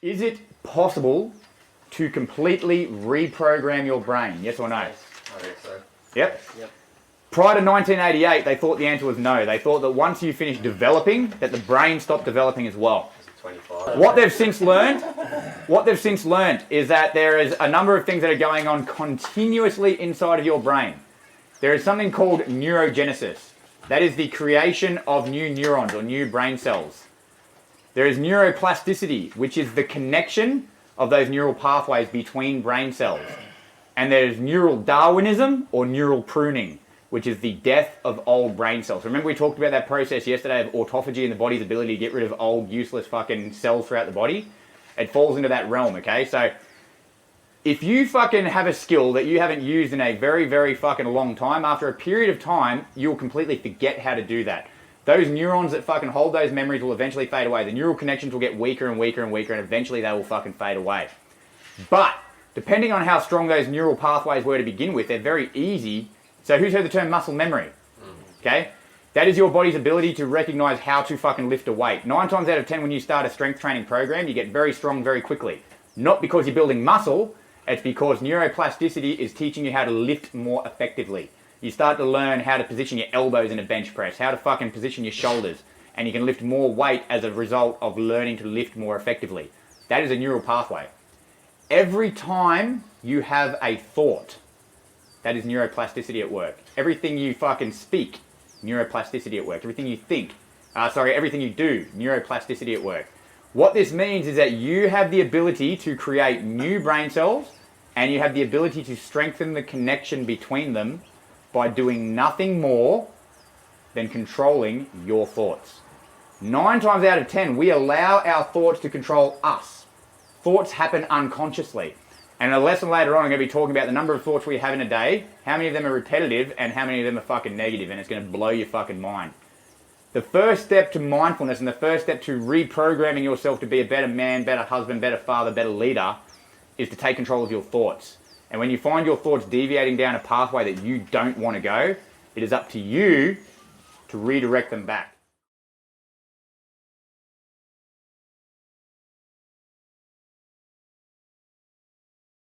Is it possible to completely reprogram your brain? Yes or no? Yes, I think so. Yep. Yep. Prior to 1988, they thought the answer was no. They thought that once you finish developing, that the brain stopped developing as well. 25. What they've since learned is that there is a number of things that are going on continuously inside of your brain. There is something called neurogenesis. That is the creation of new neurons or new brain cells. There is neuroplasticity, which is the connection of those neural pathways between brain cells. And there's neural Darwinism or neural pruning, which is the death of old brain cells. Remember we talked about that process yesterday of autophagy and the body's ability to get rid of old, useless fucking cells throughout the body? It falls into that realm, okay? So if you fucking have a skill that you haven't used in a very, very fucking long time, after a period of time, you'll completely forget how to do that. Those neurons that fucking hold those memories will eventually fade away. The neural connections will get weaker and weaker and weaker, and eventually they will fucking fade away. But depending on how strong those neural pathways were to begin with, they're very easy. So who's heard the term muscle memory? Okay? That is your body's ability to recognize how to fucking lift a weight. 9 times out of 10 when you start a strength training program, you get very strong very quickly. Not because you're building muscle, it's because neuroplasticity is teaching you how to lift more effectively. You start to learn how to position your elbows in a bench press, how to fucking position your shoulders, and you can lift more weight as a result of learning to lift more effectively. That is a neural pathway. Every time you have a thought, that is neuroplasticity at work. Everything you fucking speak, neuroplasticity at work. Everything you think, everything you do, neuroplasticity at work. What this means is that you have the ability to create new brain cells, and you have the ability to strengthen the connection between them by doing nothing more than controlling your thoughts. 9 times out of 10, we allow our thoughts to control us. Thoughts happen unconsciously. And in a lesson later on, I'm going to be talking about the number of thoughts we have in a day, how many of them are repetitive, and how many of them are fucking negative, and it's going to blow your fucking mind. The first step to mindfulness and the first step to reprogramming yourself to be a better man, better husband, better father, better leader is to take control of your thoughts. And when you find your thoughts deviating down a pathway that you don't want to go, it is up to you to redirect them back.